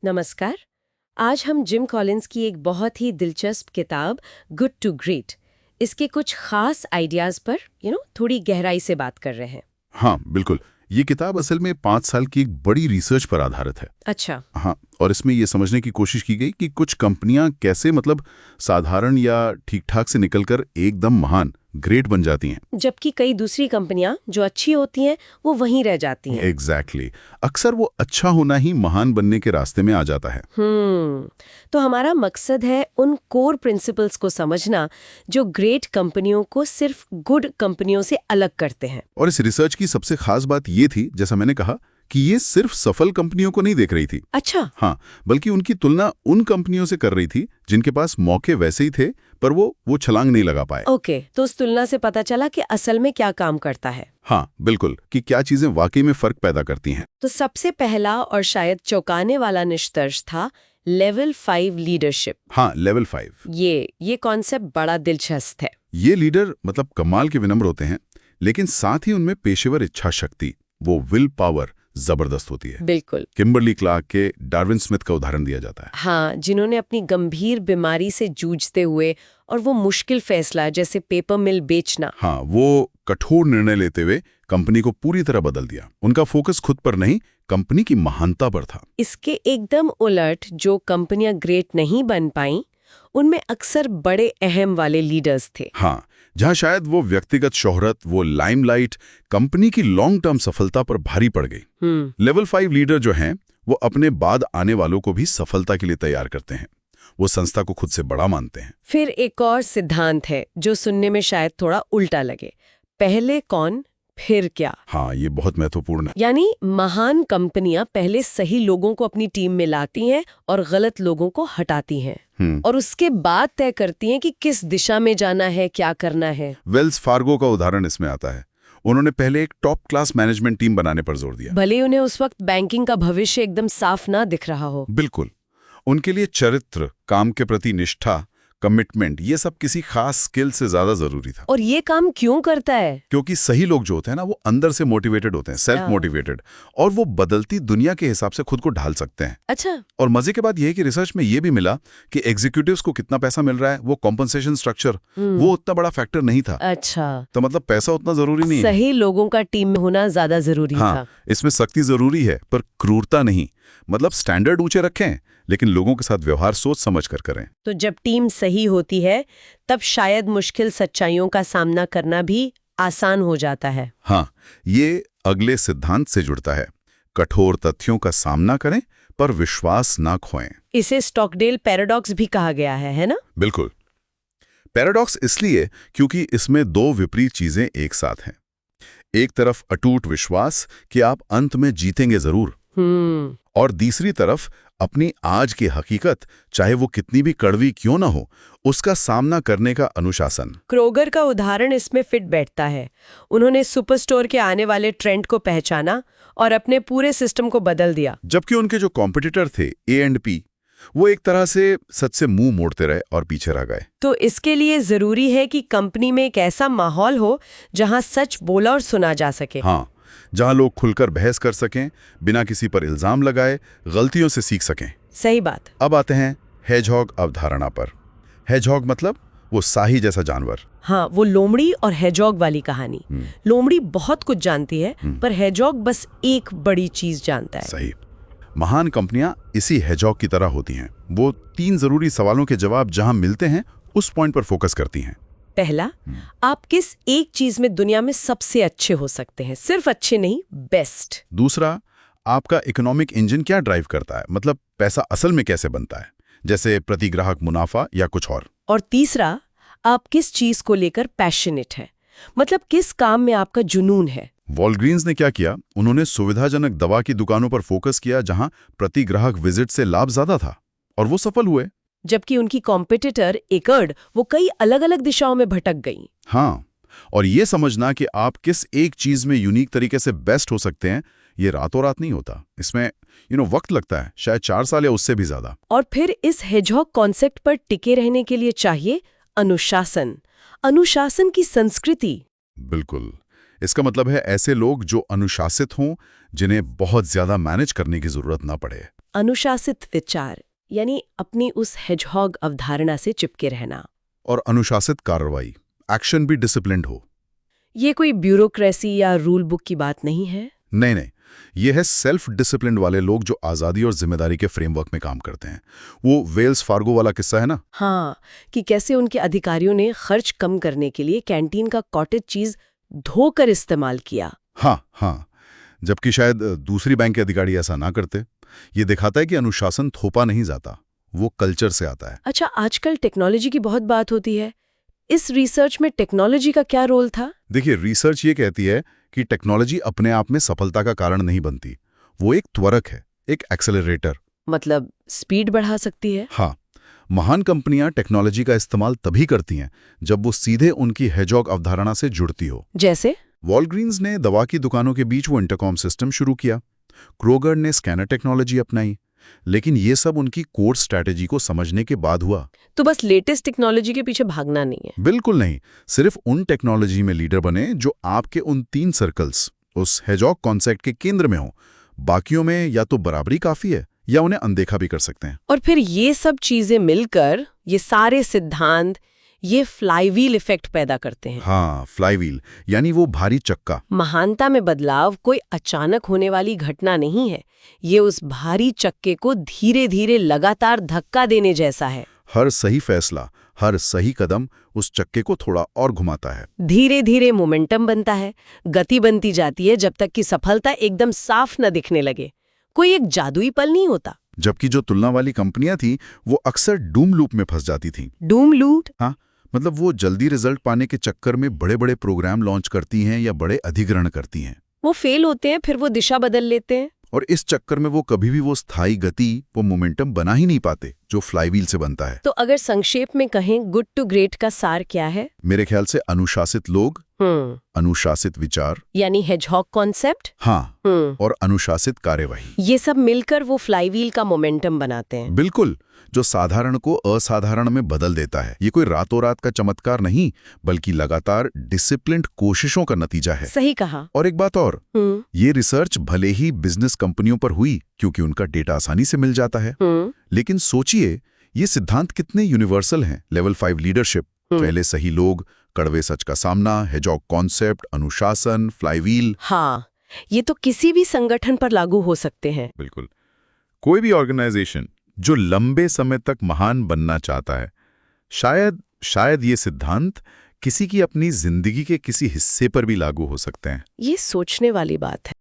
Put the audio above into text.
नमस्कार। आज हम जिम कॉलिंस की एक बहुत ही दिलचस्प किताब गुड टू ग्रेट इसके कुछ खास आइडियाज पर थोड़ी गहराई से बात कर रहे हैं। हाँ, बिल्कुल। ये किताब असल में 5 साल की एक बड़ी रिसर्च पर आधारित है। अच्छा। हाँ, और इसमें ये समझने की कोशिश की गई कि कुछ कंपनियां कैसे साधारण या ठीक-ठाक से निकलकर एकदम महान, ग्रेट बन जाती हैं। जबकि कई दूसरी कंपनियां जो अच्छी होती हैं वो वहीं रह जाती हैं। एग्जैक्टली। अक्सर वो अच्छा होना ही महान बनने के रास्ते में आ जाता है। तो हमारा मकसद है उन कोर प्रिंसिपल्स को समझना जो ग्रेट कंपनियों को सिर्फ गुड कंपनियों से अलग करते हैं। और इस रिसर्च की सबसे खास बात ये थी, जैसा मैंने कहा, कि ये सिर्फ सफल कंपनियों को नहीं देख रही थी। अच्छा। हाँ, बल्कि उनकी तुलना उन कंपनियों से कर रही थी जिनके पास मौके वैसे ही थे पर वो छलांग नहीं लगा पाए। ओके, तो उस तुलना से पता चला कि असल में क्या काम करता है। हाँ, बिल्कुल, कि क्या चीजें वाकई में फर्क पैदा करती हैं। तो सबसे पहला और शायद चौंकाने वाला निष्कर्ष था लेवल 5 लीडरशिप। हाँ, लेवल 5। ये कॉन्सेप्ट बड़ा दिलचस्प है। ये लीडर कमाल के विनम्र होते हैं, लेकिन साथ ही उनमें पेशेवर इच्छा शक्ति, वो विल पावर जबरदस्त होती है। बिल्कुल। किम्बरली क्लार्क के डार्विन स्मिथ का उदाहरण दिया जाता है। हाँ, जिन्होंने अपनी गंभीर बीमारी से जूझते हुए और वो मुश्किल फैसला जैसे पेपर मिल बेचना, हाँ, वो कठोर निर्णय लेते हुए कंपनी को पूरी तरह बदल दिया। उनका फोकस खुद पर नहीं, कंपनी की महानता पर था। इसके एकदम उलट जो कंपनियां ग्रेट नहीं बन पाईं, उनमें अक्सर बड़े अहम वाले लीडर्स थे। हाँ, जहां शायद वो व्यक्तिगत शोहरत, वो लाइमलाइट कंपनी की लॉन्ग टर्म सफलता पर भारी पड़ गई। लेवल 5 लीडर जो हैं, वो अपने बाद आने वालों को भी सफलता के लिए तैयार करते हैं। वो संस्था को खुद से बड़ा मानते हैं। फिर एक और सिद्धांत है जो सुनने में शायद थोड़ा उल्टा लगे, पहले कौन फिर क्या। हाँ, ये बहुत महत्वपूर्ण है। यानी महान कंपनियां पहले सही लोगों को अपनी टीम में लाती हैं और गलत लोगों को हटाती हैं, और उसके बाद तय करती हैं कि किस दिशा में जाना है, क्या करना है। वेल्स फार्गो का उदाहरण इसमें आता है। उन्होंने पहले एक टॉप क्लास मैनेजमेंट टीम बनाने पर जोर दिया, भले उन्हें उस वक्त बैंकिंग का भविष्य एकदम साफ ना दिख रहा हो। बिल्कुल। उनके लिए चरित्र, काम के प्रति निष्ठा, कमिटमेंट, ये सब किसी खास स्किल से ज्यादा जरूरी था। और ये काम क्यों करता है? क्योंकि सही लोग जो होते हैं ना, वो अंदर से मोटिवेटेड होते हैं, सेल्फ मोटिवेटेड, और वो बदलती दुनिया के हिसाब से खुद को ढाल सकते हैं। अच्छा। और मजे की बात यह है कि रिसर्च में ये भी मिला कि एग्जीक्यूटिव्स को कितना पैसा मिल रहा है, वो कॉम्पनसेशन स्ट्रक्चर, वो उतना बड़ा फैक्टर नहीं था। अच्छा, तो पैसा उतना जरूरी नहीं है। सही लोगों का टीम में होना ज्यादा जरूरी था। इसमें सख्ती जरूरी है पर क्रूरता नहीं। स्टैंडर्ड ऊंचे रखें, लेकिन लोगों के साथ व्यवहार सोच समझ कर करें। तो जब टीम सही होती है तब शायद मुश्किल सच्चाइयों का सामना करना भी आसान हो जाता है। हाँ, ये अगले सिद्धांत से जुड़ता है, कठोर तथ्यों का सामना करें पर विश्वास ना खोएं। इसे स्टॉकडेल पैराडॉक्स भी कहा गया है ना? बिल्कुल। पैराडॉक्स इसलिए क्योंकि इसमें दो विपरीत चीजें एक साथ हैं। एक तरफ अटूट विश्वास कि आप अंत में जीतेंगे जरूर, और दूसरी तरफ अपनी आज की हकीकत, चाहे वो कितनी भी कड़वी क्यों ना हो, उसका सामना करने का अनुशासन। क्रोगर का उदाहरण इसमें फिट बैठता है। उन्होंने सुपरस्टोर के आने वाले ट्रेंड को पहचाना और अपने पूरे सिस्टम को बदल दिया। जबकि उनके जो कॉम्पिटिटर थे A&P, वो एक तरह से सच से मुंह मोड़ते रहे और पीछे रह गए। तो इसके लिए जरूरी है कि कंपनी में एक ऐसा माहौल हो जहां सच बोला और सुना जा सके। हाँ, जहां लोग खुलकर बहस कर सकें, बिना किसी पर इल्जाम लगाए, गलतियों से सीख सकें। सही बात। अब आते हैं हेजहॉग अवधारणा पर। हेजहॉग मतलब वो शाही जैसा जानवर। हाँ, वो लोमड़ी और हेजॉग वाली कहानी। लोमड़ी बहुत कुछ जानती है, पर हेजॉग बस एक बड़ी चीज जानता है। सही। महान कंपनियां इसी हेजहॉग की तरह होती हैं। वो 3 जरूरी सवालों के जवाब जहां मिलते हैं, उस पॉइंट पर फोकस करती हैं। पहला, आप किस एक चीज में दुनिया में सबसे अच्छे हो सकते हैं, सिर्फ अच्छे नहीं, बेस्ट। दूसरा, आपका इकोनॉमिक इंजन क्या ड्राइव करता है, पैसा असल में कैसे बनता है, जैसे प्रति ग्राहक मुनाफा या कुछ और तीसरा, आप किस चीज को लेकर पैशनेट है, किस काम में आपका जुनून है। वॉलग्रीन्स ने क्या किया, उन्होंने सुविधाजनक दवा की दुकानों पर फोकस किया जहां प्रति ग्राहक विजिट से लाभ ज्यादा था, और वो सफल हुए। जबकि उनकी कॉम्पिटिटर एकर्ड वो कई अलग अलग दिशाओं में भटक गई। हाँ, और ये समझना कि आप किस एक चीज में यूनिक तरीके से बेस्ट हो सकते हैं, ये रातों रात नहीं होता। इसमें वक्त लगता है, शायद 4 साल या उससे भी ज्यादा। और फिर इस हेजहॉग कॉन्सेप्ट पर टिके रहने के लिए चाहिए अनुशासन, अनुशासन की संस्कृति। बिल्कुल। इसका मतलब है ऐसे लोग जो अनुशासित हों, जिन्हें बहुत ज्यादा मैनेज करने की जरूरत ना पड़े। अनुशासित विचार यानी अपनी उस हेजहॉग अवधारणा से चिपके रहना। और अनुशासित कार्रवाई, एक्शन भी डिसिप्लिन्ड हो। ये कोई ब्यूरोक्रेसी या रूल बुक की बात नहीं है। नहीं नहीं, ये है सेल्फ डिसिप्लिन वाले लोग जो आज़ादी और जिम्मेदारी के फ्रेमवर्क में काम करते हैं। वो वेल्स फार्गो वाला किस्सा है ना। हाँ, कि कैसे उनके अधिकारियों ने खर्च कम करने के लिए कैंटीन का कॉटेज चीज धोकर इस्तेमाल किया। हाँ, जबकि शायद दूसरी बैंक के अधिकारी ऐसा ना करते। ये दिखाता है कि अनुशासन थोपा नहीं जाता, वो कल्चर से आता है। अच्छा, आजकल टेक्नोलॉजी की बहुत बात होती है। इस रिसर्च में टेक्नोलॉजी का क्या रोल था? देखिए, रिसर्च ये कहती है कि टेक्नोलॉजी अपने आप में सफलता का कारण नहीं बनती। वो एक त्वरक है, एक एक्सेलरेटर। मतलब स्पीड बढ़ा सकती है। हाँ, महान कंपनियां टेक्नोलॉजी का इस्तेमाल तभी करती हैं जब वो सीधे उनकी हेजॉग अवधारणा से जुड़ती हो। जैसे वॉलग्रीन्स ने दवा की दुकानों के बीच वो इंटरकॉम सिस्टम शुरू किया, क्रोगर ने स्कैनर टेक्नोलॉजी अपनाई, लेकिन ये सब उनकी कोर स्ट्रैटेजी को समझने के बाद हुआ। तो बस लेटेस्ट टेक्नोलॉजी के पीछे भागना नहीं है। बिल्कुल नहीं, सिर्फ उन टेक्नोलॉजी में लीडर बने जो आपके उन 3 सर्कल्स, उस हेजॉग कॉन्सेप्ट के केंद्र में हो। बाकियों में या तो बराबरी काफी है या उन्हें अनदेखा भी कर सकते हैं। और फिर ये सब चीजें मिलकर ये सारे सिद्धांत ये फ्लाईव्हील इफेक्ट पैदा करते हैं। हाँ, फ्लाईव्हील यानी वो भारी चक्का। महानता में बदलाव कोई अचानक होने वाली घटना नहीं है। ये उस भारी चक्के को धीरे धीरे लगातार धक्का देने जैसा है। हर सही फैसला, हर सही कदम उस चक्के को थोड़ा और घुमाता है। धीरे धीरे मोमेंटम बनता है, गति बनती जाती है जब तक कि सफलता एकदम साफ न दिखने लगे। कोई एक जादुई पल नहीं होता। जबकि जो तुलना वाली कंपनियां थी वो अक्सर डूम लूप में फंस जाती थीं। डूम लूप? हाँ, मतलब वो जल्दी रिजल्ट पाने के चक्कर में बड़े बड़े प्रोग्राम लॉन्च करती हैं या बड़े अधिग्रहण करती हैं। वो फेल होते हैं, फिर वो दिशा बदल लेते हैं। और इस चक्कर में वो कभी भी वो स्थायी गति, वो मोमेंटम बना ही नहीं पाते जो फ्लाईव्हील से बनता है। तो अगर संक्षेप में कहें गुड टू ग्रेट का सार क्या है? मेरे ख्याल से अनुशासित लोग, अनुशासित विचार यानी हेजहॉग कॉन्सेप्ट, हाँ, और अनुशासित कार्यवाही, ये सब मिलकर वो फ्लाईव्हील का मोमेंटम बनाते हैं। बिल्कुल, जो साधारण को असाधारण में बदल देता है। ये कोई रातों रात का चमत्कार नहीं, बल्कि लगातार डिसिप्लिन्ड कोशिशों का नतीजा है। सही कहा। और एक बात और, ये रिसर्च भले ही बिजनेस कंपनियों पर हुई क्योंकि उनका डेटा आसानी से मिल जाता है, लेकिन सोचिए ये सिद्धांत कितने यूनिवर्सल हैं। लेवल 5 लीडरशिप, पहले सही लोग, कड़वे सच का सामना, हेजॉग कॉन्सेप्ट, अनुशासन, फ्लाईव्हील। हाँ, ये तो किसी भी संगठन पर लागू हो सकते हैं। बिल्कुल, कोई भी ऑर्गेनाइजेशन जो लंबे समय तक महान बनना चाहता है, शायद ये सिद्धांत किसी की अपनी जिंदगी के किसी हिस्से पर भी लागू हो सकते हैं। ये सोचने वाली बात है।